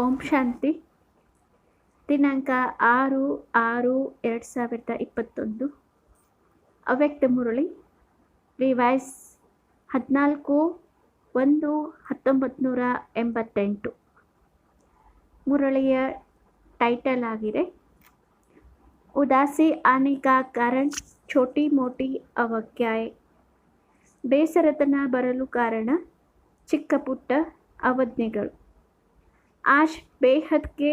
ಓಂ ಶಾಂತಿ. ದಿನಾಂಕ 6/6/2021. ಅವ್ಯಕ್ತ Murali revise 14/1/1988. ಮುರಳಿಯ title ಆಗಿದೆ ಉದಾಸಿ ಆನೆ ಕಾ ಕಾರಣ ಛೋಟಿ ಮೋಟಿ ಅವಜ್ಞಾಯೆ. ಬೇಸರತನ ಬರಲು ಕಾರಣ ಚಿಕ್ಕ ಪುಟ್ಟ ಅವಜ್ಞೆಗಳು. आज बेहद के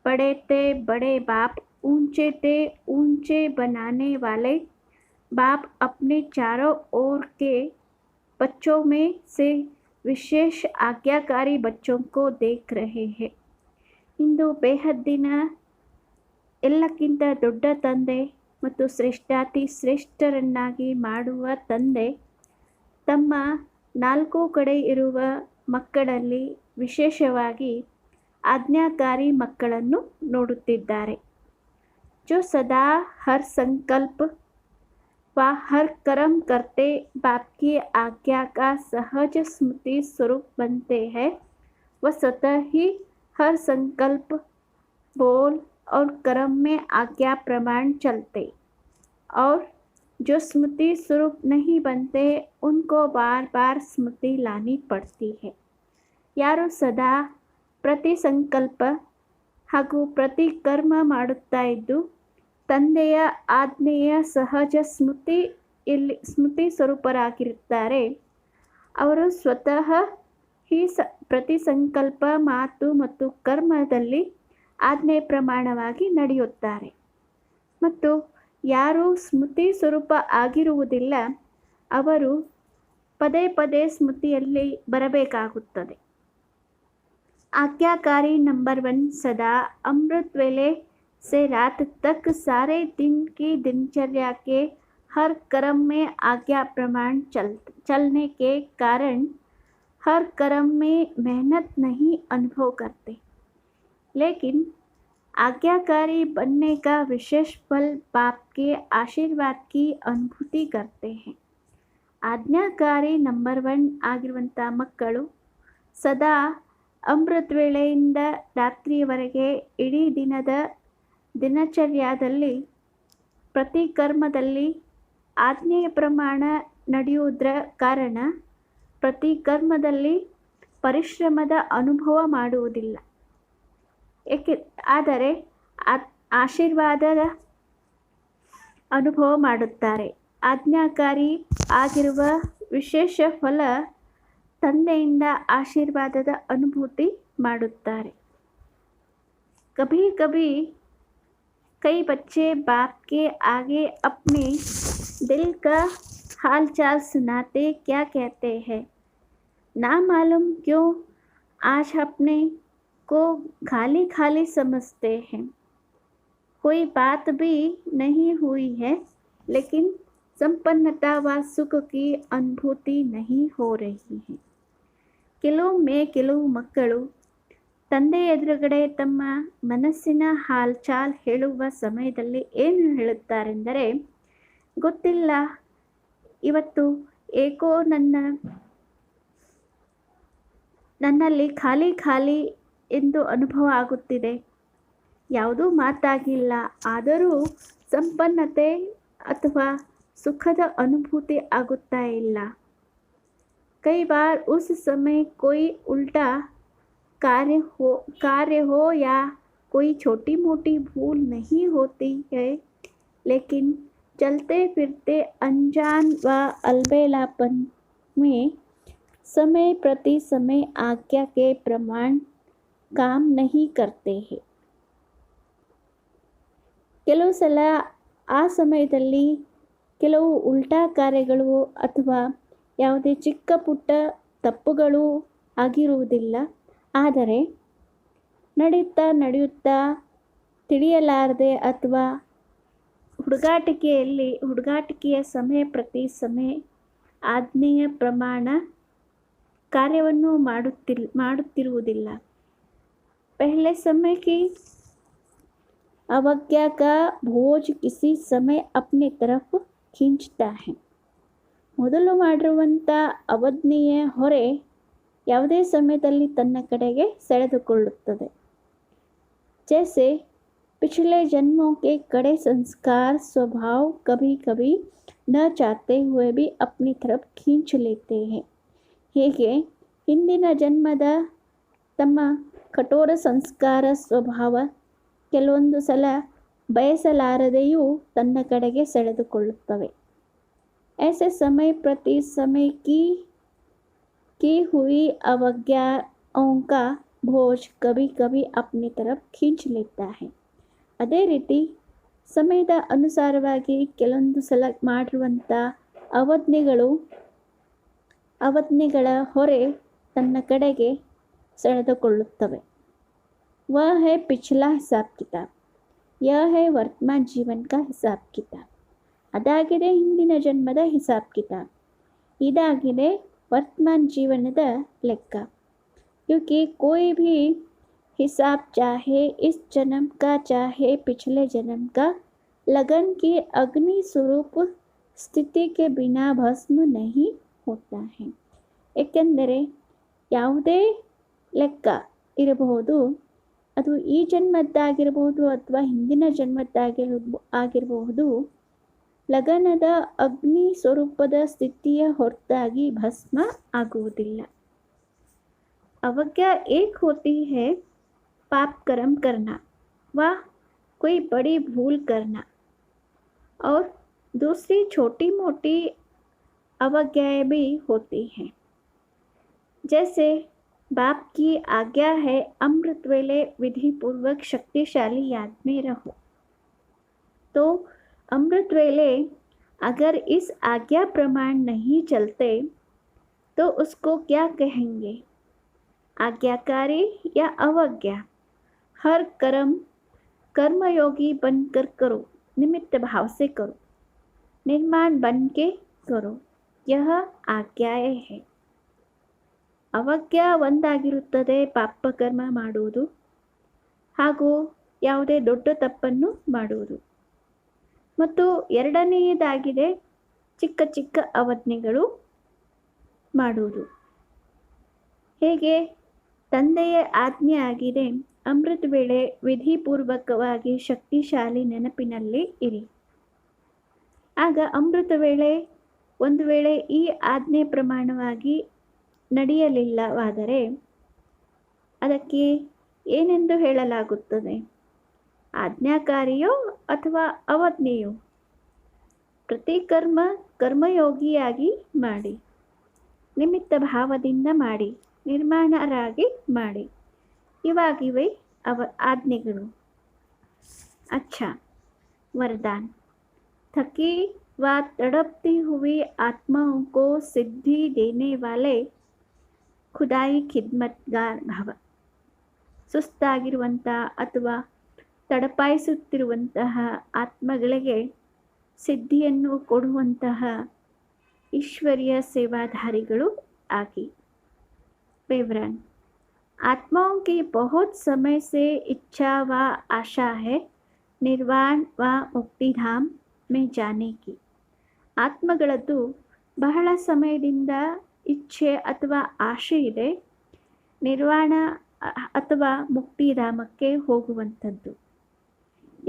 बड़े थे बड़े बाप, ऊंचे थे ऊंचे बनाने वाले बाप अपने चारों ओर के बच्चों में से विशेष आज्ञाकारी बच्चों को देख रहे हैं. ಇಂದು ಬೇಹದ್ದಿನ ಎಲ್ಲಕ್ಕಿಂತ ದೊಡ್ಡ ತಂದೆ ಮತ್ತು ಶ್ರೇಷ್ಠಾತಿ ಶ್ರೇಷ್ಠರನ್ನಾಗಿ ಮಾಡುವ ತಂದೆ ತಮ್ಮ ನಾಲ್ಕು ಕಡೆ ಇರುವ ಮಕ್ಕಳಲ್ಲಿ ವಿಶೇಷವಾಗಿ ಆಜ್ಞಾಕಾರಿ ಮಕ್ಕಳನ್ನು ನೋಡುತ್ತಿದ್ದಾರೆ. जो सदा हर संकल्प व हर कर्म करते बाप की आज्ञा का सहज स्मृति स्वरूप बनते हैं, वह स्वतः ही हर संकल्प बोल और कर्म में आज्ञा प्रमाण चलते, और जो स्मृति स्वरूप नहीं बनते उनको बार बार स्मृति लानी पड़ती है. ಯಾರು ಸದಾ ಪ್ರತಿ ಸಂಕಲ್ಪ ಹಾಗೂ ಪ್ರತಿ ಕರ್ಮ ಮಾಡುತ್ತಾ ಇದ್ದು ತಂದೆಯ ಆಜ್ಞೆಯ ಸಹಜ ಸ್ಮೃತಿ ಸ್ವರೂಪರಾಗಿರುತ್ತಾರೆ, ಅವರು ಸ್ವತಃ ಈ ಪ್ರತಿ ಸಂಕಲ್ಪ ಮಾತು ಮತ್ತು ಕರ್ಮದಲ್ಲಿ ಆಜ್ಞೆ ಪ್ರಮಾಣವಾಗಿ ನಡೆಯುತ್ತಾರೆ. ಮತ್ತು ಯಾರು ಸ್ಮೃತಿ ಸ್ವರೂಪ ಆಗಿರುವುದಿಲ್ಲ ಅವರು ಪದೇ ಪದೇ ಸ್ಮೃತಿಯಲ್ಲಿ ಬರಬೇಕಾಗುತ್ತದೆ. आज्ञाकारी नंबर 1 सदा अमृत वेले से रात तक सारे दिन की दिनचर्या के हर कर्म में आज्ञा प्रमाण चलने के कारण हर कर्म में मेहनत नहीं अनुभव करते, लेकिन आज्ञाकारी बनने का विशेष फल बाप के आशीर्वाद की अनुभूति करते हैं. आज्ञाकारी नंबर 1 ಆಗಿರುವಂಥ ಮಕ್ಕಳು ಸದಾ ಅಮೃತ ವೇಳೆಯಿಂದ ರಾತ್ರಿಯವರೆಗೆ ಇಡೀ ದಿನದ ದಿನಚರ್ಯದಲ್ಲಿ ಪ್ರತಿ ಕರ್ಮದಲ್ಲಿ ಆಜ್ಞೆಯ ಪ್ರಮಾಣ ನಡೆಯುವುದರ ಕಾರಣ ಪ್ರತಿ ಕರ್ಮದಲ್ಲಿ ಪರಿಶ್ರಮದ ಅನುಭವ ಮಾಡುವುದಿಲ್ಲ, ಆದರೆ ಆಶೀರ್ವಾದದ ಅನುಭವ ಮಾಡುತ್ತಾರೆ. ಆಜ್ಞಾಕಾರಿ ಆಗಿರುವ ವಿಶೇಷ ಫಲ ತಂದೆಯಿಂದ ಆಶೀರ್ವಾದದ ಅನುಭೂತಿ ಮಾಡುತ್ತಾರೆ. कभी कभी कई बच्चे बाप के आगे अपने दिल का हालचाल सुनाते क्या कहते हैं, ना मालूम क्यों आज अपने को खाली खाली समझते हैं. कोई बात भी नहीं हुई है, लेकिन संपन्नता व सुख की अनुभूति नहीं हो रही है. ಕೆಲವು ಮಕ್ಕಳು ತಂದೆ ಎದುರುಗಡೆ ತಮ್ಮ ಮನಸ್ಸಿನ ಹಾಲ್ಚಾಲ್ ಹೇಳುವ ಸಮಯದಲ್ಲಿ ಏನು ಹೇಳುತ್ತಾರೆಂದರೆ, ಗೊತ್ತಿಲ್ಲ ಇವತ್ತು ಏಕೋ ನನ್ನಲ್ಲಿ ಖಾಲಿ ಖಾಲಿ ಎಂದು ಅನುಭವ ಆಗುತ್ತಿದೆ, ಯಾವುದೂ ಮಾತಾಗಿಲ್ಲ, ಆದರೂ ಸಂಪನ್ನತೆ ಅಥವಾ ಸುಖದ ಅನುಭೂತಿ ಆಗುತ್ತಾ ಇಲ್ಲ. कई बार उस समय कोई उल्टा कार्य हो या कोई छोटी मोटी भूल नहीं होती है, लेकिन चलते फिरते अनजान व अलबेलापन में समय प्रति समय आज्ञा के प्रमाण काम नहीं करते हैं. ಕೆಲವು ಸಲ ಆ ಸಮಯದಲ್ಲಿ ಕೆಲವು ಉಲ್ಟಾ ಕಾರ್ಯಗಳು ಅಥವಾ ಯಾವುದೇ ಚಿಕ್ಕ ಪುಟ್ಟ ತಪ್ಪುಗಳು ಆಗಿರುವುದಿಲ್ಲ, ಆದರೆ ನಡೆಯುತ್ತಾ ತಿಳಿಯಲಾರದೆ ಅಥವಾ ಹುಡುಗಾಟಿಕೆಯ ಸಮಯ ಪ್ರತಿ ಸಮಯ ಆಜ್ಞೆಯ ಪ್ರಮಾಣ ಕಾರ್ಯವನ್ನು ಮಾಡುತ್ತಿರುವುದಿಲ್ಲ. पहले समय की अवज्ञा का बोझ किसी समय अपनी तरफ खींचता है. ಮೊದಲು ಮಾಡಿರುವಂಥ ಅವಜ್ಞೆಯ ಹೊರೆ ಯಾವುದೇ ಸಮಯದಲ್ಲಿ ತನ್ನ ಕಡೆಗೆ ಸೆಳೆದುಕೊಳ್ಳುತ್ತದೆ. जैसे पिछले जन्मों के कड़े संस्कार स्वभाव कभी कभी न चाहते हुए भी अपनी तरफ खींच लेते हैं. ಹೀಗೆ ಹಿಂದಿನ ಜನ್ಮದ ತಮ್ಮ ಕಠೋರ ಸಂಸ್ಕಾರ ಸ್ವಭಾವ ಕೆಲವೊಂದು ಸಲ ಬಯಸಲಾರದೆಯೂ ತನ್ನ ಕಡೆಗೆ ಸೆಳೆದುಕೊಳ್ಳುತ್ತವೆ. ऐसे समय प्रति समय की हुई अवज्ञाओं का बोझ कभी कभी अपनी तरफ खींच लेता है. ಅದೇ ರೀತಿ ಸಮಯದ ಅನುಸಾರವಾಗಿ ಕೆಲವೊಂದು ಸಲ ಮಾಡಿರುವಂಥ ಅವಜ್ಞೆಗಳ ಹೊರೆ ತನ್ನ ಕಡೆಗೆ ಸೆಳೆದುಕೊಳ್ಳುತ್ತವೆ. वह है पिछला हिसाब किताब, यह है वर्तमान जीवन का हिसाब किताब. ಅದಾಗಿದೆ ಹಿಂದಿನ ಜನ್ಮದ ಹಿಸಾಬ್ ಕಿತಾಬ್, ಇದಾಗಿದೆ ವರ್ತಮಾನ ಜೀವನದ ಲೆಕ್ಕ. क्योंकि कोई भी हिसाब चाहे इस जन्म का चाहे पिछले जन्म का लगन की अग्नि स्वरूप ಸ್ಥಿತಿ के बिना भस्म नहीं होता है. ಏಕೆಂದರೆ ಯಾವುದೇ ಲೆಕ್ಕ ಇರಬಹುದು, ಅದು ಈ ಜನ್ಮದ್ದಾಗಿರಬಹುದು ಅಥವಾ ಹಿಂದಿನ ಜನ್ಮದ್ದಾಗಿರಬಹುದು, ಲಗನದ ಅಗ್ನಿ ಸ್ವರೂಪದ ಸ್ಥಿತಿಯ ಹೊರತಾಗಿ ಭಸ್ಮ ಆಗುವುದಿಲ್ಲ. अवज्ञा एक होती है पाप कर्म करना व कोई बड़ी भूल करना, और दूसरी छोटी मोटी अवज्ञाएं भी होती हैं. जैसे बाप की आज्ञा है अमृत वेले विधि पूर्वक शक्तिशाली याद में रहो. तो अमृत वेले अगर इस आज्ञा प्रमाण नहीं चलते तो उसको क्या कहेंगे? आज्ञाकारी या अवज्ञा. हर कर्मयोगी बनकर करो, निमित्त भाव से करो, निर्माण बन के करो, यह आज्ञाएं है. ಅವಜ್ಞಾ ಒಂದಾಗಿರುತ್ತದೆ ಪಾಪ ಕರ್ಮ ಮಾಡುವುದು ಹಾಗೂ ಯಾವುದೇ ದೊಡ್ಡ ತಪ್ಪನ್ನು ಮಾಡುವುದು, ಮತ್ತು ಎರಡನೆಯದಾಗಿದೆ ಚಿಕ್ಕ ಚಿಕ್ಕ ಅವಜ್ಞೆಗಳು ಮಾಡುವುದು. ಹೇಗೆ ತಂದೆಯ ಆಜ್ಞೆ ಆಗಿದೆ ಅಮೃತ ವೇಳೆ ವಿಧಿಪೂರ್ವಕವಾಗಿ ಶಕ್ತಿಶಾಲಿ ನೆನಪಿನಲ್ಲಿ ಇರಿ. ಆಗ ಅಮೃತ ವೇಳೆ ಒಂದು ವೇಳೆ ಈ ಆಜ್ಞೆ ಪ್ರಮಾಣವಾಗಿ ನಡೆಯಲಿಲ್ಲವಾದರೆ ಅದಕ್ಕೆ ಏನೆಂದು ಹೇಳಲಾಗುತ್ತದೆ? ಆಜ್ಞಾಕಾರಿಯೋ ಅಥವಾ ಅವಜ್ಞೆಯೋ? ಪ್ರತಿ ಕರ್ಮಯೋಗಿಯಾಗಿ ಮಾಡಿ, ನಿಮಿತ್ತ ಭಾವದಿಂದ ಮಾಡಿ, ನಿರ್ಮಾಣರಾಗಿ ಮಾಡಿ. ಇವಾಗಿವೆ ಆಜ್ಞೆಗಳು. अच्छा वरदान. थकी व तड़पती हुई आत्माओं को सिद्धि देने वाले ಖುದಾಯಿ ಖಿದ್ಮತ್ಗಾರ್ ಭವ. ಸುಸ್ತಾಗಿರುವಂಥ ಅಥವಾ ತಡಪಾಯಿಸುತ್ತಿರುವಂತಹ ಆತ್ಮಗಳಿಗೆ ಸಿದ್ಧಿಯನ್ನು ಕೊಡುವಂತಹ ईश्वरीय सेवाधारिಗಳು आगे. विवरण. आत्माओं की बहुत समय से इच्छा व आशा है निर्वाण व मुक्तिधाम में जाने की. ಆತ್ಮಗಳದ್ದು ಬಹಳ ಸಮಯದಿಂದ ಇಚ್ಛೆ ಅಥವಾ ಆಶೆ ಇದೆ ನಿರ್ವಾಣ ಅಥವಾ ಮುಕ್ತಿಧಾಮಕ್ಕೆ ಹೋಗುವಂಥದ್ದು.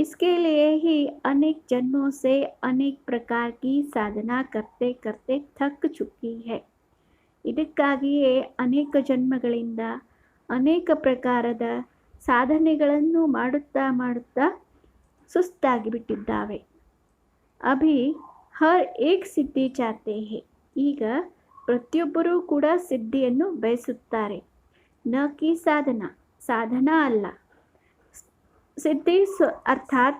इसके लिए ही अनेक जन्मों से अनेक प्रकार की साधना करते करते थक चुकी है. ಇದಕ್ಕಾಗಿಯೇ ಅನೇಕ ಜನ್ಮಗಳಿಂದ ಅನೇಕ ಪ್ರಕಾರದ ಸಾಧನೆಗಳನ್ನು ಮಾಡುತ್ತಾ ಮಾಡುತ್ತಾ ಸುಸ್ತಾಗಿಬಿಟ್ಟಿದ್ದಾವೆ. ಅಭಿ ಹರ್ ಏಕ್ ಸಿದ್ಧಿ ಚಾತೆ ಹೇ. ಈಗ ಪ್ರತಿಯೊಬ್ಬರೂ ಕೂಡ ಸಿದ್ಧಿಯನ್ನು ಬಯಸುತ್ತಾರೆ. ನ ಕಿ ಸಾಧನಾ ಅಲ್ಲ. सिद्धि अर्थात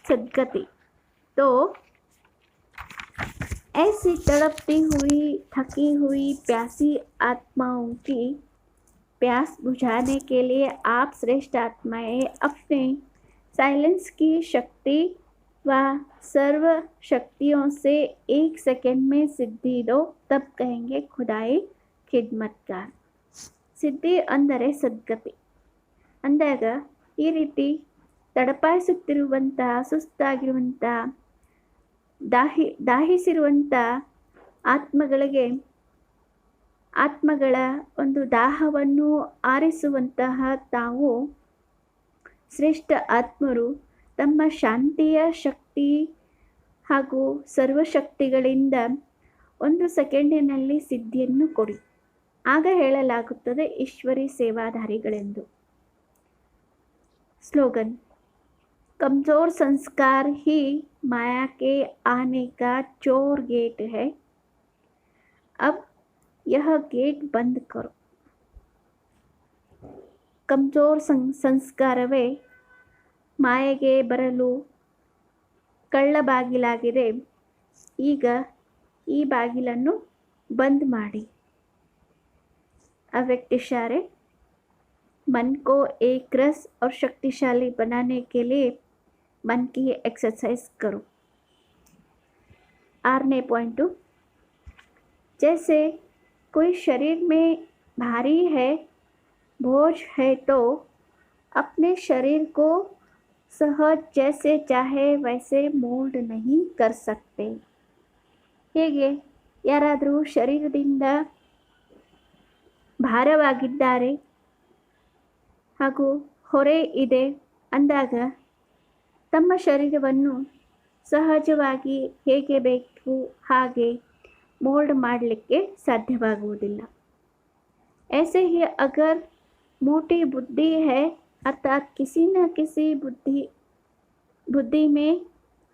सद्गति. तो ऐसी तड़पती हुई थकी हुई प्यासी आत्माओं की प्यास बुझाने के लिए आप श्रेष्ठ आत्माएं अपने साइलेंस की शक्ति व सर्व शक्तियों से 1 सेकंड में सिद्धि दो, तब कहेंगे खुदाई खिदमतगार. ಸಿದ್ಧಿ ಅಂದರೆ ಸದ್ಗತಿ ಅಂದಾಗ ಈ ರೀತಿ ತಡಪಾಯಿಸುತ್ತಿರುವಂಥ ಸುಸ್ತಾಗಿರುವಂಥ ದಾಹಿಸಿರುವಂಥ ಆತ್ಮಗಳಿಗೆ ಆತ್ಮಗಳ ಒಂದು ದಾಹವನ್ನು ಆರಿಸುವಂತಹ ತಾವು ಶ್ರೇಷ್ಠ ಆತ್ಮರು ತಮ್ಮ ಶಾಂತಿಯ ಶಕ್ತಿ ಹಾಗೂ ಸರ್ವಶಕ್ತಿಗಳಿಂದ 1 ಸೆಕೆಂಡಿನಲ್ಲಿ ಸಿದ್ಧಿಯನ್ನು ಕೊಡಿ. ಆಗ ಹೇಳಲಾಗುತ್ತದೆ ಈಶ್ವರಿ ಸೇವಾಧಾರಿಗಳೆಂದು. स्लोगन: कमज़ोर संस्कार ही माया के आने का चोर गेट है. अब यह गेट बंद करो. ಕಮಜೋರ್ ಸಂಸ್ಕಾರವೇ ಮಾಯೆಗೆ ಬರಲು ಕಳ್ಳ ಬಾಗಿಲಾಗಿದೆ. ಈಗ ಈ ಬಾಗಿಲನ್ನು ಬಂದ್ ಮಾಡಿ. अव्यक्त इशारे: मन को एक रस और शक्तिशाली बनाने के लिए मन की एक्सरसाइज करो. 8 पॉइंट: जैसे कोई शरीर में भारी है, बोझ है, तो अपने शरीर को सहज जैसे चाहे वैसे मोल्ड नहीं कर सकते. ಹೇಗೆ ಯಾರಾದರೂ ಶರೀರದಿಂದ ಭಾರವಾಗಿದ್ದಾರೆ ಹಾಗೂ ಹೊರೆ ಇದೆ ಅಂದಾಗ ತಮ್ಮ ಶರೀರವನ್ನು ಸಹಜವಾಗಿ ಹೇಗೆ ಬೇಕು ಹಾಗೆ मोल्ड ಮಾಡಲಿಕ್ಕೆ ಸಾಧ್ಯವಾಗುವುದಿಲ್ಲ. ऐसे ही अगर मोटी बुद्धि है अर्थात किसी न किसी बुद्धि में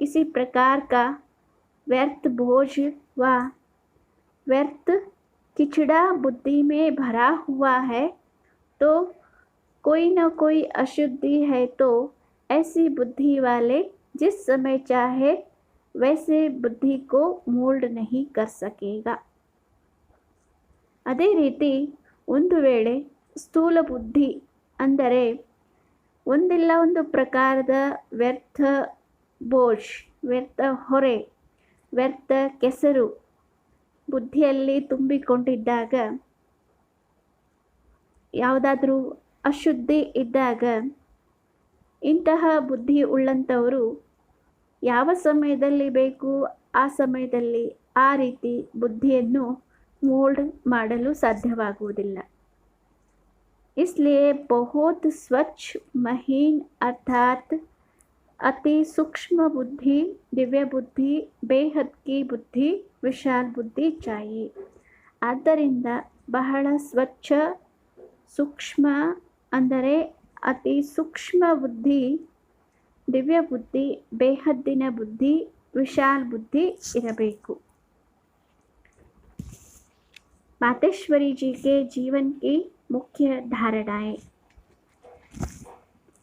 किसी प्रकार का व्यर्थ बोझ व व्यर्थ किचड़ा बुद्धि में भरा हुआ है तो कोई न कोई अशुद्धि है, तो ऐसी बुद्धि वाले जिस समय चाहे वैसे बुद्धि को मोल्ड नहीं कर सकेगा. ಅದೇ ರೀತಿ ಒಂದು ವೇಳೆ ಸ್ಥೂಲ ಬುದ್ಧಿ ಅಂದರೆ ಒಂದಿಲ್ಲ ಒಂದು ಪ್ರಕಾರದ ವ್ಯರ್ಥ ಬೋಜ್, ವ್ಯರ್ಥ ಹೊರೆ, ವ್ಯರ್ಥ ಕೆಸರು ಬುದ್ಧಿಯಲ್ಲಿ ತುಂಬಿಕೊಂಡಿದ್ದಾಗ, ಯಾವುದಾದ್ರೂ ಅಶುದ್ಧಿ ಇದ್ದಾಗ ಇಂತಹ ಬುದ್ಧಿ ಉಳ್ಳಂಥವರು ಯಾವ ಸಮಯದಲ್ಲಿ ಬೇಕು ಆ ಸಮಯದಲ್ಲಿ ಆ ರೀತಿ ಬುದ್ಧಿಯನ್ನು मोल्ड ಮಾಡಲು ಸಾಧ್ಯವಾಗುವುದಿಲ್ಲ. इसलिए बहुत स्वच्छ महीन अर्थात अति सूक्ष्म बुद्धि, दिव्य बुद्धि, बेहद की बुद्धि, विशाल बुद्धि चाहिए. ಆದ್ದರಿಂದ ಬಹಳ ಸ್ವಚ್ಛ ಸೂಕ್ಷ್ಮ ಅಂದರೆ ಅತಿ ಸೂಕ್ಷ್ಮ ಬುದ್ಧಿ, ದಿವ್ಯ ಬುದ್ಧಿ, ಬೇಹದ್ದಿನ ಬುದ್ಧಿ, ವಿಶಾಲ ಬುದ್ಧಿ ಇರಬೇಕು. मातेश्वरी जी के जीवन की मुख्य धारणाएं.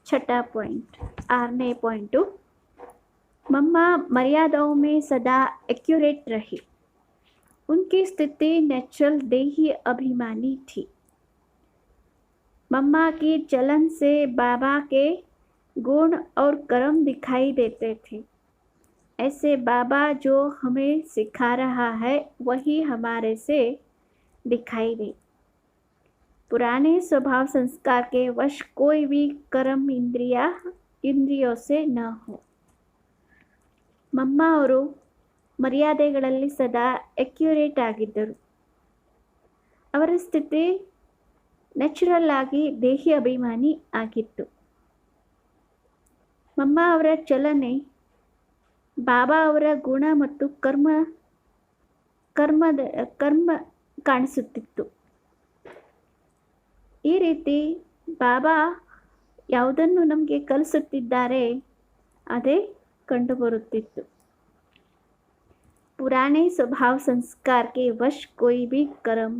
6 पॉइंट. 8 पॉइंट: मम्मा मर्यादाओं में सदा एक्यूरेट रही. उनकी स्थिति नेचुरल देही अभिमानी थी. मम्मा की चलन से बाबा के गुण और कर्म दिखाई देते थे. ऐसे बाबा जो हमें सिखा रहा है वही हमारे से दिखाई दे. पुराने स्वभाव संस्कार के वश कोई भी कर्म इंद्रियों से न हो. मम्मा ಅವರು ಮರ್ಯಾದೆಗಳಲ್ಲಿ ಸದಾ ಅಕ್ಯುರೇಟ್ ಆಗಿದ್ದರು. ಅವರ ಸ್ಥಿತಿ ನ್ಯಾಚುರಲ್ ಆಗಿ ದೇಹಿ ಅಭಿಮಾನಿ ಆಗಿತ್ತು. ಮಮ್ಮ ಅವರ ಚಲನೆ ಬಾಬಾ ಅವರ ಗುಣ ಮತ್ತು ಕರ್ಮ ಕಾಣಿಸುತ್ತಿತ್ತು. ಈ ರೀತಿ ಬಾಬಾ ಯಾವುದನ್ನು ನಮಗೆ ಕಲಿಸುತ್ತಿದ್ದಾರೆ ಅದೇ ಕಂಡುಬರುತ್ತಿತ್ತು. पुराने स्वभाव संस्कार के वश कोई भी कर्म